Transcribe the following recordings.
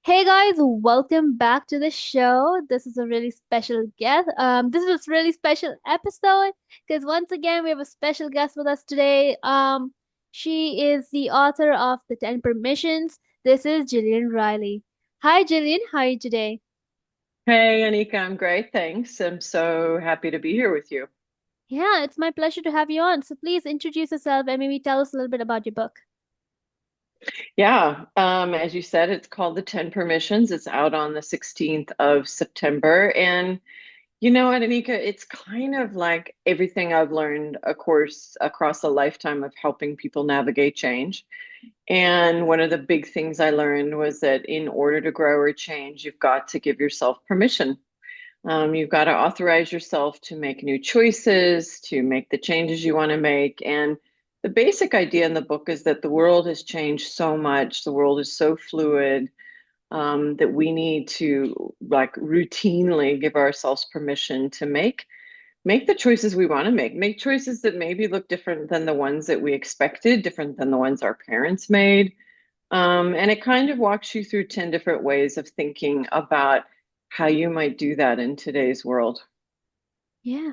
Hey guys, welcome back to the show. This is a really special guest. This is a really special episode because once again we have a special guest with us today. She is the author of The 10 Permissions. This is Jillian Reilly. Hi Jillian, how are you today? Hey, Anika, I'm great. Thanks. I'm so happy to be here with you. Yeah, it's my pleasure to have you on. So please introduce yourself and maybe tell us a little bit about your book. Yeah, as you said, it's called The 10 Permissions. It's out on the 16th of September. And you know what, Anika, it's kind of like everything I've learned, of course, across a lifetime of helping people navigate change. And one of the big things I learned was that in order to grow or change, you've got to give yourself permission. You've got to authorize yourself to make new choices, to make the changes you want to make. And the basic idea in the book is that the world has changed so much. The world is so fluid that we need to like routinely give ourselves permission to make the choices we want to make choices that maybe look different than the ones that we expected, different than the ones our parents made. And it kind of walks you through 10 different ways of thinking about how you might do that in today's world. Yeah.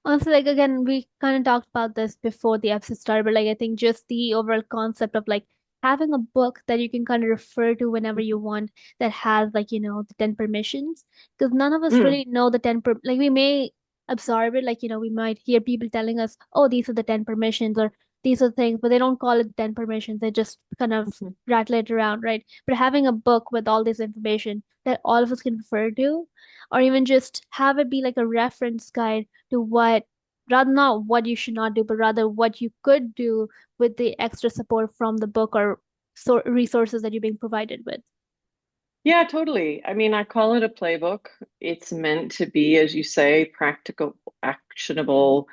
Also, like again, we kind of talked about this before the episode started, but like I think just the overall concept of like having a book that you can kind of refer to whenever you want that has like, the 10 permissions. Because none of us Mm, really know the 10 like we may absorb it, like, we might hear people telling us, oh, these are the 10 permissions or these are things, but they don't call it 10 permissions. They just kind of mhm. rattle it around, right? But having a book with all this information that all of us can refer to, or even just have it be like a reference guide to what rather not what you should not do, but rather what you could do with the extra support from the book or resources that you're being provided with. Yeah, totally. I mean, I call it a playbook. It's meant to be, as you say, practical, actionable.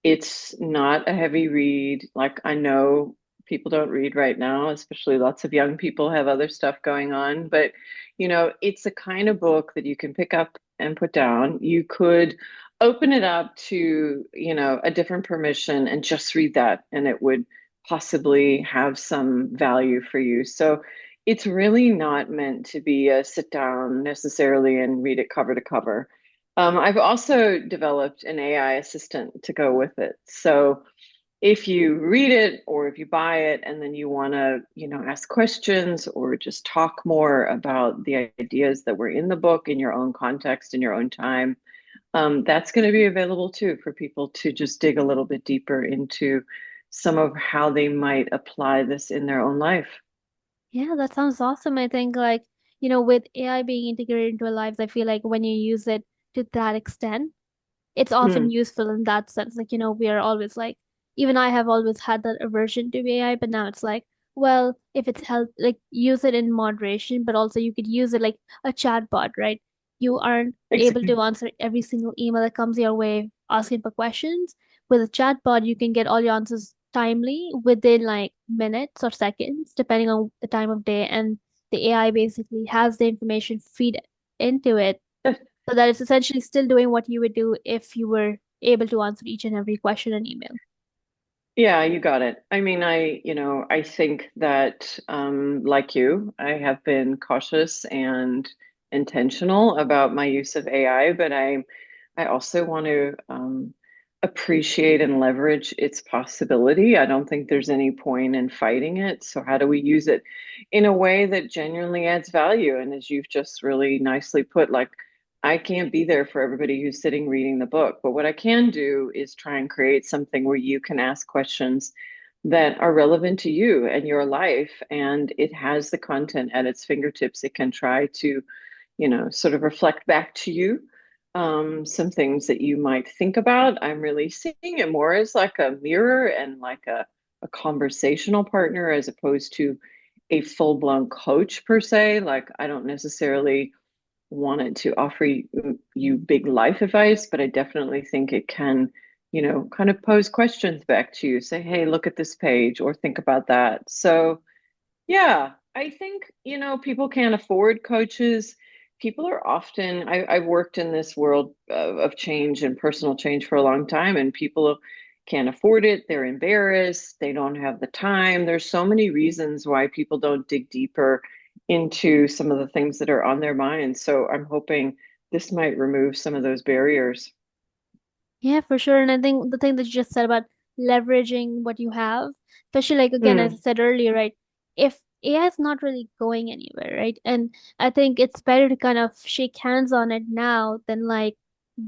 It's not a heavy read. Like, I know people don't read right now, especially lots of young people have other stuff going on, but it's a kind of book that you can pick up and put down. You could open it up to, a different permission and just read that, and it would possibly have some value for you. So it's really not meant to be a sit down necessarily and read it cover to cover. I've also developed an AI assistant to go with it. So if you read it or if you buy it and then you want to, ask questions or just talk more about the ideas that were in the book in your own context, in your own time, that's going to be available too for people to just dig a little bit deeper into some of how they might apply this in their own life. Yeah, that sounds awesome. I think like, with AI being integrated into our lives, I feel like when you use it to that extent, it's often Mm, useful in that sense. Like, we are always like, even I have always had that aversion to AI, but now it's like, well, if it's help, like use it in moderation, but also you could use it like a chatbot, right? You aren't able exactly. to answer every single email that comes your way asking for questions. With a chatbot, you can get all your answers timely within like minutes or seconds, depending on the time of day. And the AI basically has the information feed into it so that it's essentially still doing what you would do if you were able to answer each and every question and email. Yeah, you got it. I mean, I think that, like you, I have been cautious and intentional about my use of AI, but I also want to appreciate and leverage its possibility. I don't think there's any point in fighting it. So how do we use it in a way that genuinely adds value? And as you've just really nicely put, like, I can't be there for everybody who's sitting reading the book, but what I can do is try and create something where you can ask questions that are relevant to you and your life, and it has the content at its fingertips. It can try to, sort of reflect back to you some things that you might think about. I'm really seeing it more as like a mirror and like a conversational partner as opposed to a full-blown coach per se. Like, I don't necessarily wanted to offer you big life advice, but I definitely think it can, kind of pose questions back to you. Say, hey, look at this page or think about that. So, yeah, I think, people can't afford coaches. People are often, I've worked in this world of change and personal change for a long time, and people can't afford it. They're embarrassed. They don't have the time. There's so many reasons why people don't dig deeper into some of the things that are on their minds. So I'm hoping this might remove some of those barriers. Yeah, for sure. And I think the thing that you just said about leveraging what you have, especially like again, as I Mm, said earlier, right? If AI is not really going anywhere, right? And I think it's better to kind of shake hands on it now than like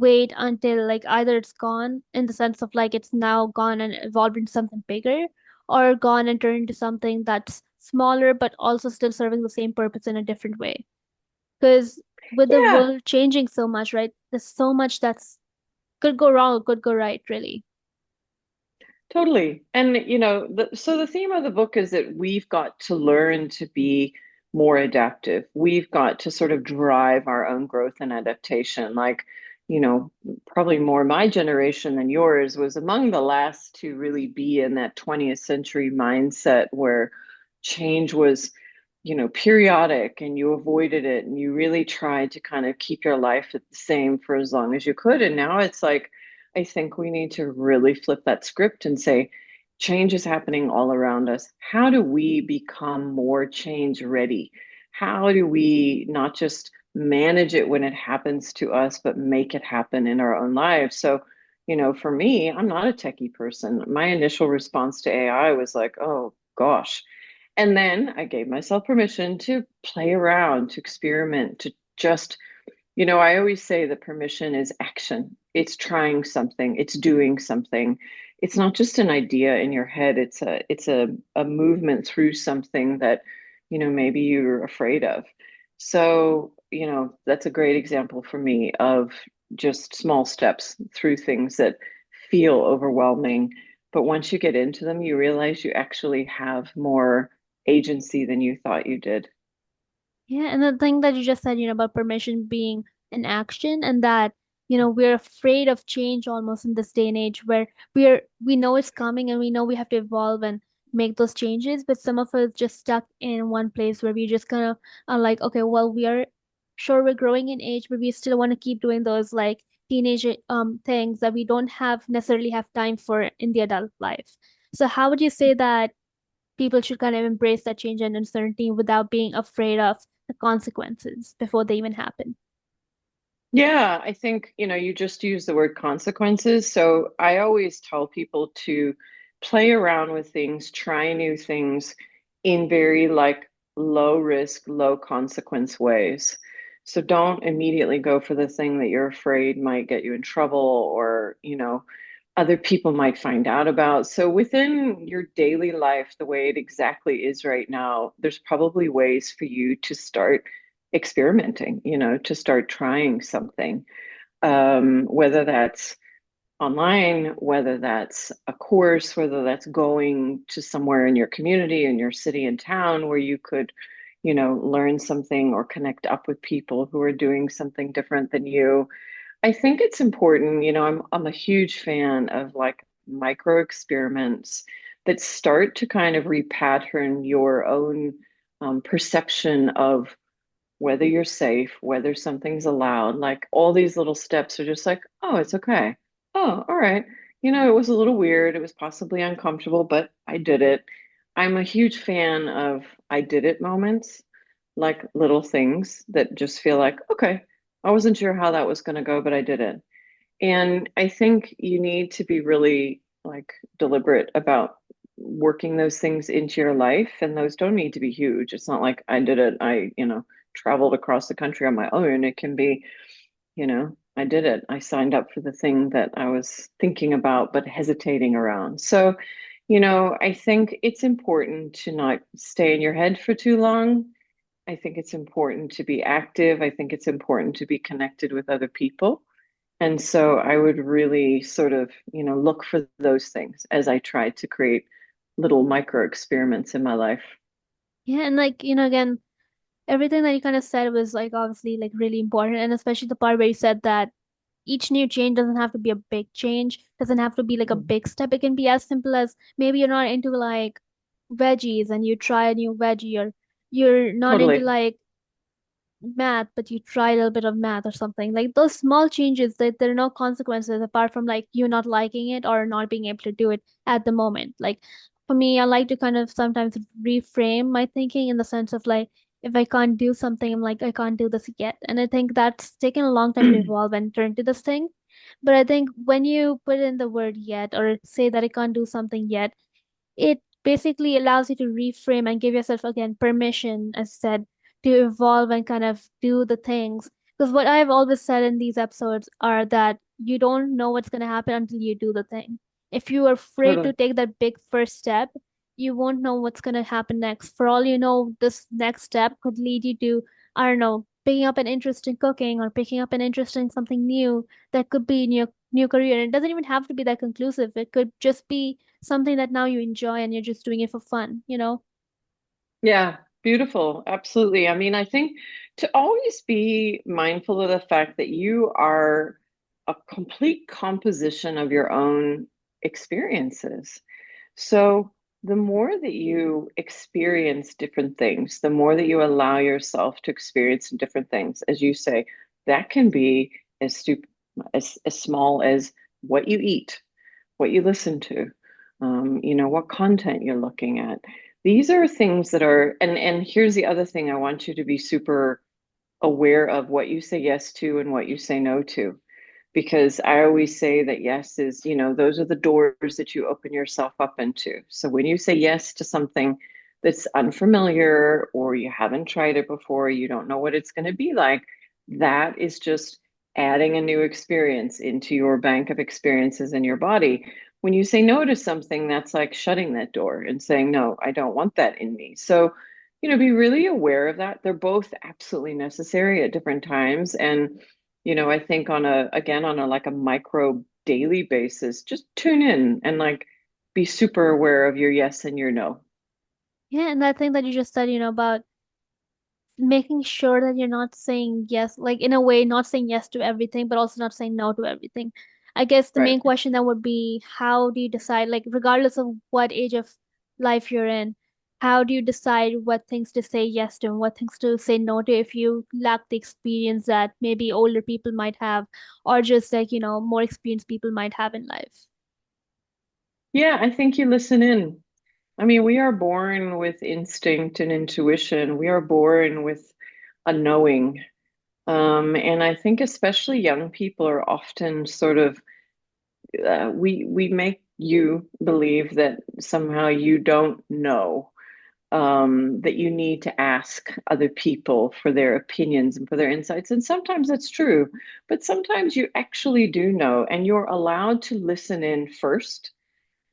wait until like either it's gone in the sense of like it's now gone and evolved into something bigger, or gone and turned into something that's smaller but also still serving the same purpose in a different way. Because with the yeah. world changing so much, right? There's so much that's could go wrong or could go right, really. Totally. And so the theme of the book is that we've got to learn to be more adaptive. We've got to sort of drive our own growth and adaptation. Like, you know, probably more my generation than yours was among the last to really be in that 20th century mindset where change was, periodic and you avoided it and you really tried to kind of keep your life at the same for as long as you could. And now it's like, I think we need to really flip that script and say, change is happening all around us. How do we become more change ready? How do we not just manage it when it happens to us, but make it happen in our own lives? So, for me, I'm not a techie person. My initial response to AI was like, oh gosh. And then I gave myself permission to play around, to experiment, to just I always say that permission is action. It's trying something, it's doing something. It's not just an idea in your head, it's a movement through something that, maybe you're afraid of. So, that's a great example for me of just small steps through things that feel overwhelming. But once you get into them, you realize you actually have more agency than you thought you did. Yeah, and the thing that you just said, about permission being an action and that, we're afraid of change almost in this day and age where we know it's coming and we know we have to evolve and make those changes, but some of us just stuck in one place where we just kind of are like, okay, well, we are sure we're growing in age, but we still want to keep doing those like teenage things that we don't have necessarily have time for in the adult life. So how would you say that people should kind of embrace that change and uncertainty without being afraid of the consequences before they even happen? Yeah, I think, you just use the word consequences. So I always tell people to play around with things, try new things in very like low risk, low consequence ways. So don't immediately go for the thing that you're afraid might get you in trouble or, other people might find out about. So within your daily life, the way it exactly is right now, there's probably ways for you to start experimenting, to start trying something, whether that's online, whether that's a course, whether that's going to somewhere in your community, in your city and town where you could, learn something or connect up with people who are doing something different than you. I think it's important, I'm a huge fan of like micro experiments that start to kind of repattern your own perception of whether you're safe, whether something's allowed. Like all these little steps are just like, oh, it's okay. Oh, all right. It was a little weird. It was possibly uncomfortable, but I did it. I'm a huge fan of I did it moments, like little things that just feel like, okay, I wasn't sure how that was going to go, but I did it. And I think you need to be really like deliberate about working those things into your life. And those don't need to be huge. It's not like I did it. I traveled across the country on my own. It can be, I did it. I signed up for the thing that I was thinking about, but hesitating around. So, I think it's important to not stay in your head for too long. I think it's important to be active. I think it's important to be connected with other people. And so I would really sort of, look for those things as I try to create little micro experiments in my life. Yeah, and like, again, everything that you kind of said was like obviously like really important, and especially the part where you said that each new change doesn't have to be a big change, doesn't have to be like a Mm. big step. It can be as simple as maybe you're not into like veggies and you try a new veggie, or you're not into Totally. like math, but you try a little bit of math or something. Like those small changes that there are no consequences apart from like you not liking it or not being able to do it at the moment. Like for me, I like to kind of sometimes reframe my thinking in the sense of like, if I can't do something, I'm like, I can't do this yet. And I think that's taken a long time to evolve and turn to this thing. But I think when you put in the word yet or say that I can't do something yet, it basically allows you to reframe and give yourself again permission, as said, to evolve and kind of do the things. Because what I've always said in these episodes are that you don't know what's going to happen until you do the thing. If you are afraid to Totally. take that big first step, you won't know what's going to happen next. For all you know, this next step could lead you to, I don't know, picking up an interest in cooking or picking up an interest in something new that could be in your new career. And it doesn't even have to be that conclusive. It could just be something that now you enjoy and you're just doing it for fun, you know? Yeah, beautiful. Absolutely. I mean, I think to always be mindful of the fact that you are a complete composition of your own experiences. So the more that you experience different things, the more that you allow yourself to experience different things, as you say, that can be as small as what you eat, what you listen to, what content you're looking at. These are things that are, and here's the other thing I want you to be super aware of what you say yes to and what you say no to. Because I always say that yes is, those are the doors that you open yourself up into. So when you say yes to something that's unfamiliar or you haven't tried it before, you don't know what it's going to be like, that is just adding a new experience into your bank of experiences in your body. When you say no to something, that's like shutting that door and saying, no, I don't want that in me. So, be really aware of that. They're both absolutely necessary at different times. And I think on a like a micro daily basis, just tune in and like be super aware of your yes and your no. Yeah, and that thing that you just said, about making sure that you're not saying yes, like in a way, not saying yes to everything, but also not saying no to everything. I guess the Right. main question then would be, how do you decide, like, regardless of what age of life you're in, how do you decide what things to say yes to and what things to say no to if you lack the experience that maybe older people might have, or just like, more experienced people might have in life? Yeah, I think you listen in. I mean, we are born with instinct and intuition. We are born with a knowing. And I think especially young people are often sort of we make you believe that somehow you don't know, that you need to ask other people for their opinions and for their insights. And sometimes that's true, but sometimes you actually do know, and you're allowed to listen in first.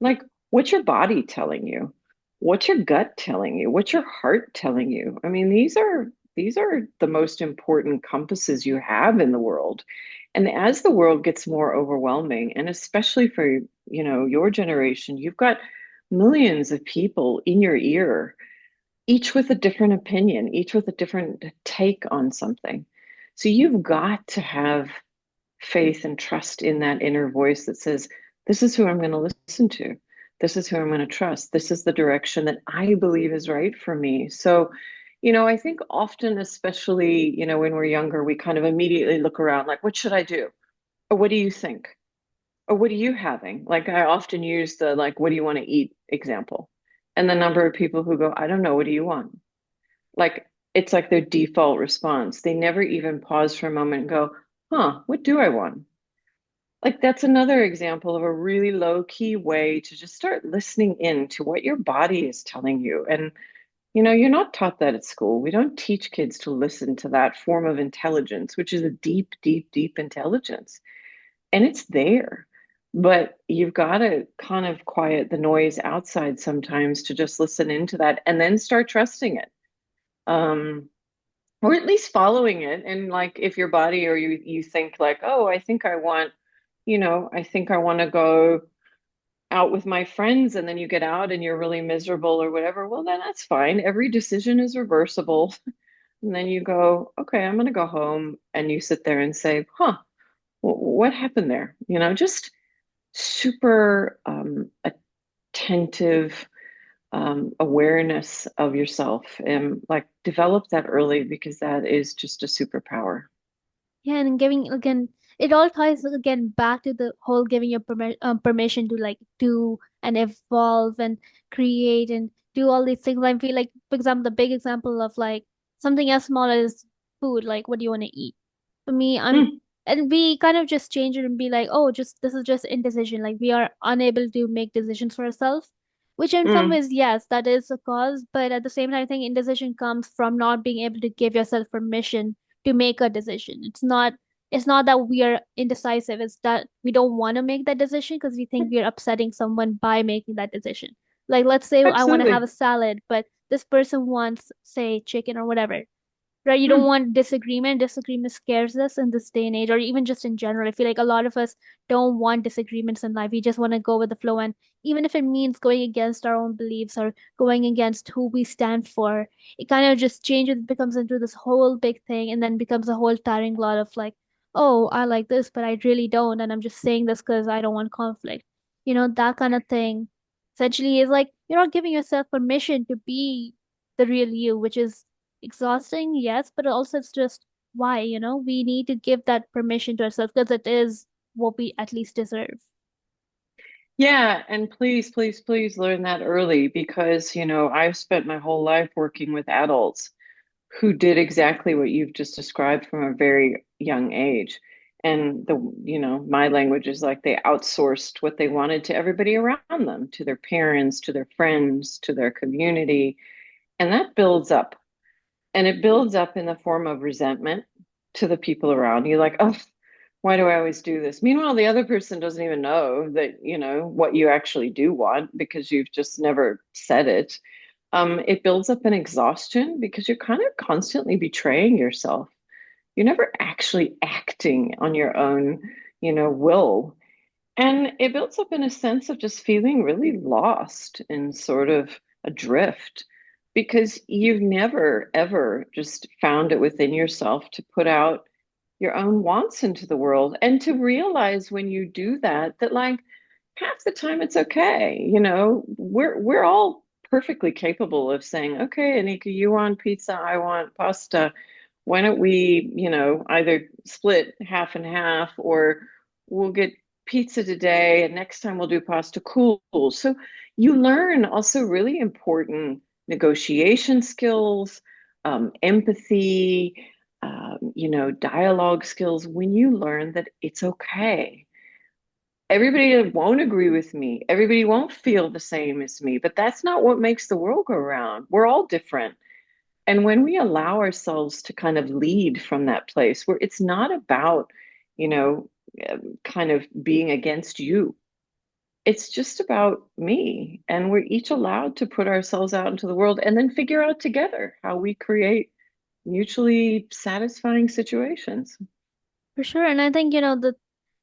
Like, what's your body telling you? What's your gut telling you? What's your heart telling you? I mean, these are the most important compasses you have in the world. And as the world gets more overwhelming, and especially for, your generation, you've got millions of people in your ear, each with a different opinion, each with a different take on something. So you've got to have faith and trust in that inner voice that says, this is who I'm going to listen to. This is who I'm going to trust. This is the direction that I believe is right for me. So, I think often, especially, when we're younger, we kind of immediately look around like, what should I do? Or what do you think? Or what are you having? Like, I often use the like, what do you want to eat example. And the number of people who go, I don't know, what do you want? Like, it's like their default response. They never even pause for a moment and go, huh, what do I want? Like, that's another example of a really low key way to just start listening in to what your body is telling you. And, you're not taught that at school. We don't teach kids to listen to that form of intelligence, which is a deep, deep, deep intelligence. And it's there. But you've got to kind of quiet the noise outside sometimes to just listen into that and then start trusting it. Um, or at least following it. And like if your body or you think like, oh, I think I want to go out with my friends, and then you get out and you're really miserable or whatever, well, then that's fine. Every decision is reversible. And then you go, okay, I'm going to go home, and you sit there and say, huh, what happened there? Just super attentive awareness of yourself, and like develop that early, because that is just a superpower. Yeah, and giving again, it all ties again back to the whole giving your permission to like do and evolve and create and do all these things. I feel like, for example, the big example of like something as small as food, like what do you want to eat? For me, Hmm. and we kind of just change it and be like, oh, just this is just indecision. Like we are unable to make decisions for ourselves, which in some Hmm. ways, yes, that is a cause. But at the same time, I think indecision comes from not being able to give yourself permission to make a decision. It's not that we are indecisive, it's that we don't want to make that decision because we think we're upsetting someone by making that decision. Like, let's say I want to have a Absolutely. salad, but this person wants, say, chicken or whatever. Right? You don't Hmm. want disagreement. Disagreement scares us in this day and age, or even just in general. I feel like a lot of us don't want disagreements in life. We just want to go with the flow. And even if it means going against our own beliefs or going against who we stand for, it kind of just changes, becomes into this whole big thing, and then becomes a whole tiring lot of like, oh, I like this, but I really don't. And I'm just saying this because I don't want conflict. That kind of thing essentially is like you're not giving yourself permission to be the real you, which is exhausting, yes, but also it's just why, we need to give that permission to ourselves because it is what we at least deserve. Yeah, and please, please, please learn that early because, I've spent my whole life working with adults who did exactly what you've just described from a very young age. And my language is like they outsourced what they wanted to everybody around them, to their parents, to their friends, to their community. And that builds up. And it builds up in the form of resentment to the people around you, like, oh, why do I always do this? Meanwhile, the other person doesn't even know that, what you actually do want because you've just never said it. It builds up an exhaustion because you're kind of constantly betraying yourself. You're never actually acting on your own, will. And it builds up in a sense of just feeling really lost and sort of adrift because you've never, ever just found it within yourself to put out your own wants into the world and to realize when you do that, that like half the time it's okay. We're all perfectly capable of saying, okay, Anika, you want pizza, I want pasta. Why don't we, either split half and half or we'll get pizza today and next time we'll do pasta. Cool. So you learn also really important negotiation skills, empathy, dialogue skills when you learn that it's okay. Everybody won't agree with me. Everybody won't feel the same as me, but that's not what makes the world go round. We're all different. And when we allow ourselves to kind of lead from that place where it's not about, you know, kind of being against you, it's just about me. And we're each allowed to put ourselves out into the world and then figure out together how we create mutually satisfying situations. For sure. And I think, the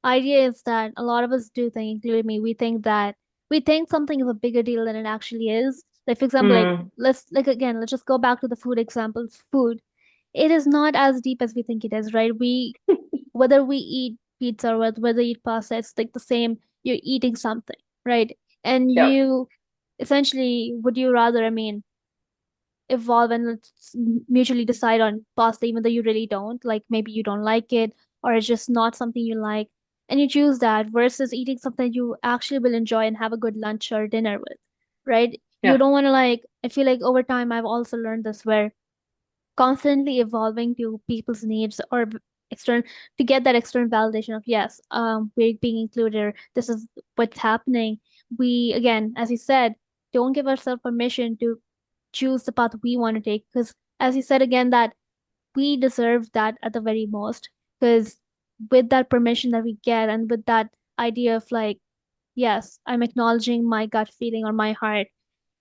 idea is that a lot of us do think, including me, we think something is a bigger deal than it actually is. Like, for example, like, Mm, let's just go back to the food example. Food. It is not as deep as we think it is, right? Whether we eat pizza or whether we eat pasta, it's like the same. You're eating something, right? And yeah. you essentially, would you rather, I mean, evolve and let's mutually decide on pasta, even though you really don't. Like maybe you don't like it, or it's just not something you like, and you choose that versus eating something you actually will enjoy and have a good lunch or dinner with, right? You Yeah. don't want to like. I feel like over time, I've also learned this where constantly evolving to people's needs or external to get that external validation of yes, we're being included. This is what's happening. We again, as you said, don't give ourselves permission to choose the path we want to take because as you said again that we deserve that at the very most because with that permission that we get and with that idea of like yes, I'm acknowledging my gut feeling or my heart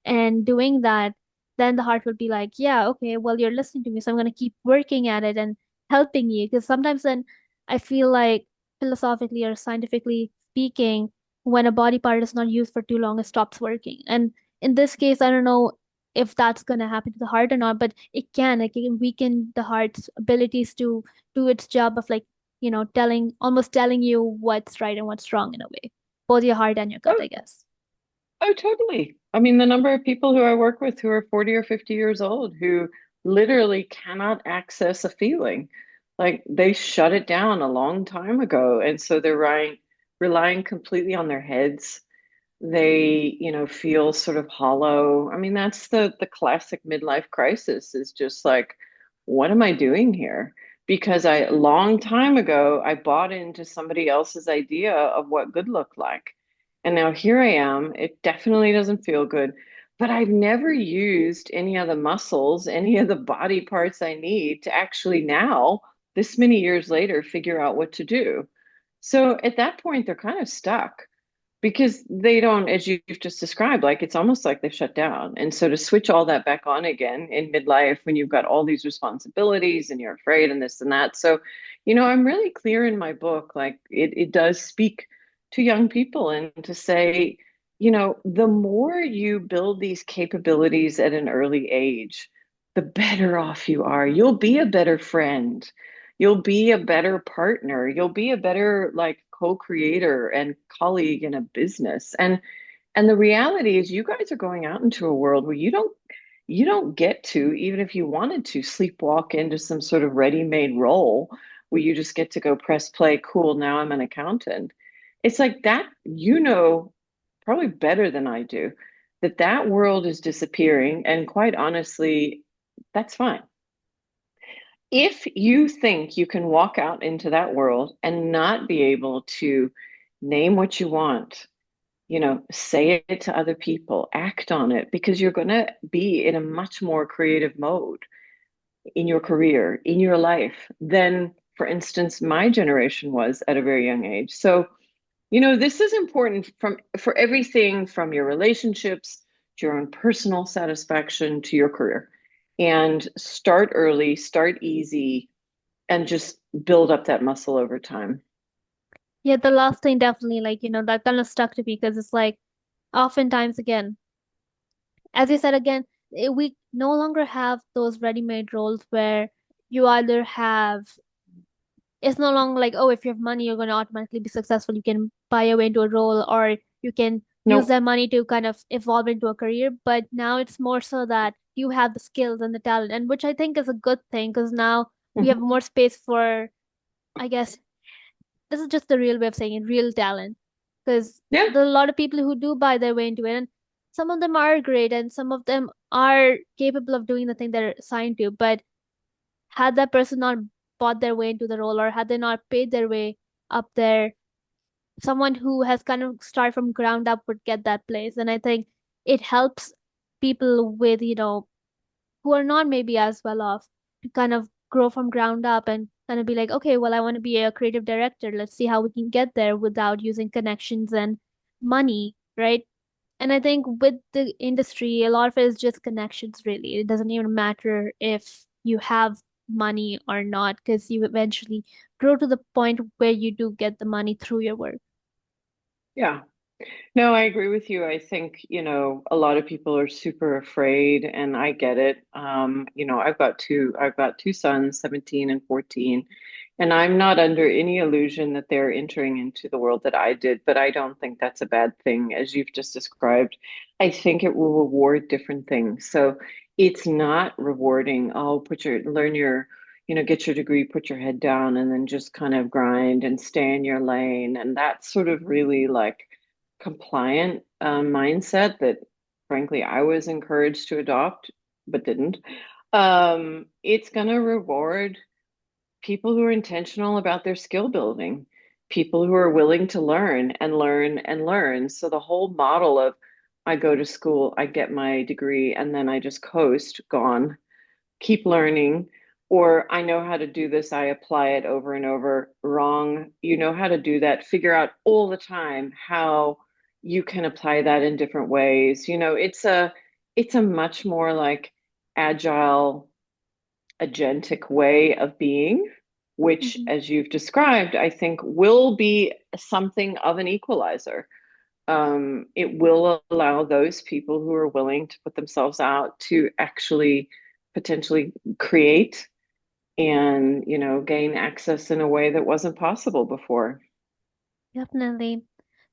and doing that, then the heart will be like, yeah, okay, well, you're listening to me, so I'm going to keep working at it and helping you. Because sometimes then I feel like philosophically or scientifically speaking, when a body part is not used for too long, it stops working. And in this case, I don't know if that's going to happen to the heart or not, but it can. Like, it can weaken the heart's abilities to do its job of like, almost telling you what's right and what's wrong in a way, both your heart and your gut, Oh, I guess. oh, totally. I mean, the number of people who I work with who are 40 or 50 years old who literally cannot access a feeling. Like they shut it down a long time ago. And so they're relying completely on their heads. They, feel sort of hollow. I mean, that's the classic midlife crisis is just like what am I doing here? Because I, a long time ago, I bought into somebody else's idea of what good looked like. And now here I am. It definitely doesn't feel good, but I've never used any of the muscles, any of the body parts I need to actually now, this many years later, figure out what to do. So at that point, they're kind of stuck because they don't, as you've just described, like it's almost like they've shut down. And so to switch all that back on again in midlife when you've got all these responsibilities and you're afraid and this and that. So, I'm really clear in my book, like it does speak to young people and to say, the more you build these capabilities at an early age, the better off you are. You'll be a better friend. You'll be a better partner. You'll be a better like co-creator and colleague in a business. And the reality is you guys are going out into a world where you don't get to, even if you wanted to, sleepwalk into some sort of ready-made role where you just get to go press play, cool, now I'm an accountant. It's like that, probably better than I do, that that world is disappearing. And quite honestly, that's fine. If you think you can walk out into that world and not be able to name what you want, say it to other people, act on it, because you're going to be in a much more creative mode in your career, in your life, than, for instance, my generation was at a very young age. So, this is important for everything from your relationships to your own personal satisfaction to your career. And start early, start easy, and just build up that muscle over time. Yeah, the last thing definitely, like, that kind of stuck to me because it's like, oftentimes, again, as you said again, we no longer have those ready-made roles where you either have, it's no longer like, oh, if you have money, you're going to automatically be successful. You can buy your way into a role, or you can use Nope. that money to kind of evolve into a career. But now it's more so that you have the skills and the talent, and which I think is a good thing because now we have Mhm. more space for, I guess, this is just the real way of saying it, real talent. Because Yeah. there are a lot of people who do buy their way into it, and some of them are great, and some of them are capable of doing the thing they're assigned to. But had that person not bought their way into the role, or had they not paid their way up there, someone who has kind of started from ground up would get that place. And I think it helps people with, who are not maybe as well off to kind of grow from ground up and kind of be like, okay, well, I want to be a creative director. Let's see how we can get there without using connections and money, right? And I think with the industry, a lot of it is just connections, really. It doesn't even matter if you have money or not, because you eventually grow to the point where you do get the money through your work. Yeah. No, I agree with you. I think, a lot of people are super afraid and I get it. I've got two sons, 17 and 14, and I'm not under any illusion that they're entering into the world that I did, but I don't think that's a bad thing, as you've just described. I think it will reward different things. So it's not rewarding, oh, get your degree, put your head down, and then just kind of grind and stay in your lane. And that's sort of really like compliant mindset that frankly I was encouraged to adopt but didn't. It's going to reward people who are intentional about their skill building, people who are willing to learn and learn and learn. So the whole model of I go to school, I get my degree, and then I just coast, gone. Keep learning. Or I know how to do this, I apply it over and over. Wrong. You know how to do that. Figure out all the time how you can apply that in different ways. It's a much more like agile, agentic way of being, which, Mhm. as you've described, I think will be something of an equalizer. It will allow those people who are willing to put themselves out to actually potentially create and, gain access in a way that wasn't possible before. Definitely.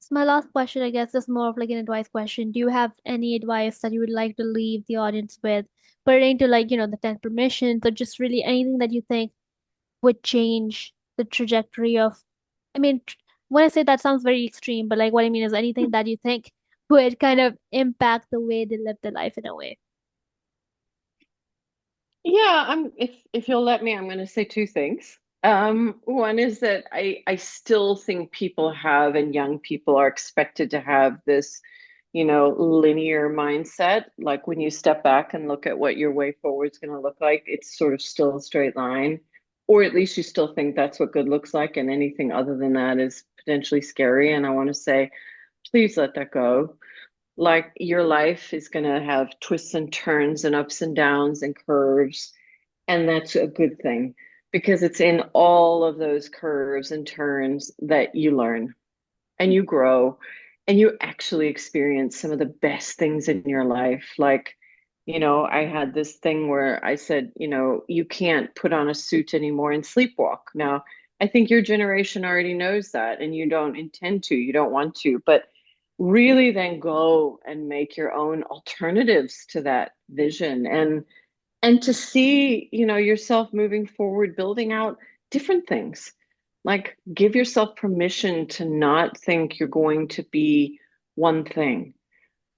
So my last question, I guess, is more of like an advice question. Do you have any advice that you would like to leave the audience with, pertaining to like, the 10 permissions, or just really anything that you think would change the trajectory of, I mean, when I say that sounds very extreme, but like what I mean is anything that you think would kind of impact the way they live their life in a way. Yeah, if you'll let me, I'm going to say two things. One is that I still think people have and young people are expected to have this, linear mindset. Like when you step back and look at what your way forward is going to look like, it's sort of still a straight line, or at least you still think that's what good looks like, and anything other than that is potentially scary. And I want to say, please let that go. Like your life is going to have twists and turns and ups and downs and curves. And that's a good thing because it's in all of those curves and turns that you learn and you grow and you actually experience some of the best things in your life. Like, I had this thing where I said, you can't put on a suit anymore and sleepwalk. Now, I think your generation already knows that and you don't intend to, you don't want to, but really then go and make your own alternatives to that vision and to see, yourself moving forward, building out different things. Like give yourself permission to not think you're going to be one thing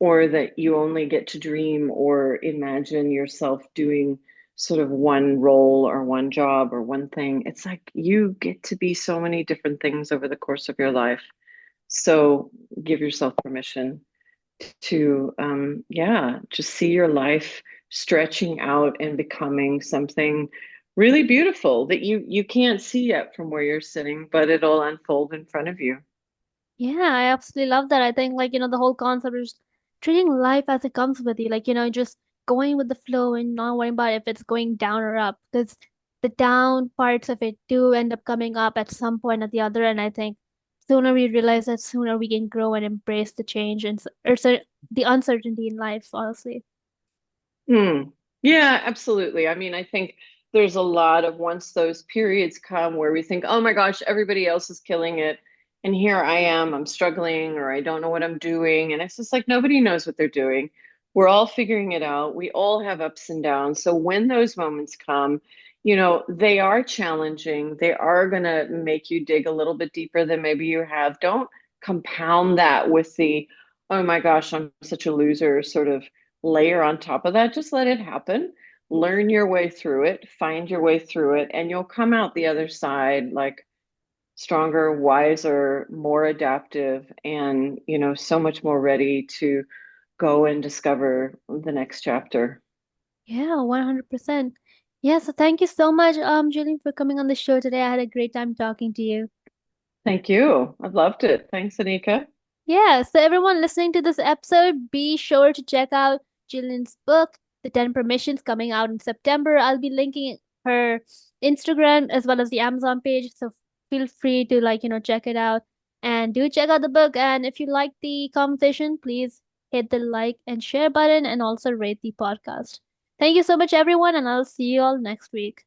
or that you only get to dream or imagine yourself doing sort of one role or one job or one thing. It's like you get to be so many different things over the course of your life. So give yourself permission to yeah, just see your life stretching out and becoming something really beautiful that you can't see yet from where you're sitting, but it'll unfold in front of you. Yeah, I absolutely love that. I think like, the whole concept is treating life as it comes with you, like, just going with the flow and not worrying about if it's going down or up, because the down parts of it do end up coming up at some point or the other. And I think sooner we realize that, sooner we can grow and embrace the change and the uncertainty in life, honestly. Hmm. Yeah, absolutely. I mean, I think there's a lot of once those periods come where we think, oh my gosh, everybody else is killing it. And here I am, I'm struggling, or I don't know what I'm doing. And it's just like nobody knows what they're doing. We're all figuring it out. We all have ups and downs. So when those moments come, they are challenging. They are going to make you dig a little bit deeper than maybe you have. Don't compound that with the, oh my gosh, I'm such a loser sort of layer on top of that. Just let it happen. Learn your way through it, find your way through it, and you'll come out the other side like stronger, wiser, more adaptive, and so much more ready to go and discover the next chapter. Yeah, 100%. Yeah, so thank you so much, Jillian, for coming on the show today. I had a great time talking to you. Thank you. I loved it. Thanks, Anika. Yeah, so everyone listening to this episode, be sure to check out Jillian's book, The 10 Permissions, coming out in September. I'll be linking her Instagram as well as the Amazon page, so feel free to check it out. And do check out the book. And if you like the conversation, please hit the like and share button and also rate the podcast. Thank you so much, everyone, and I'll see you all next week.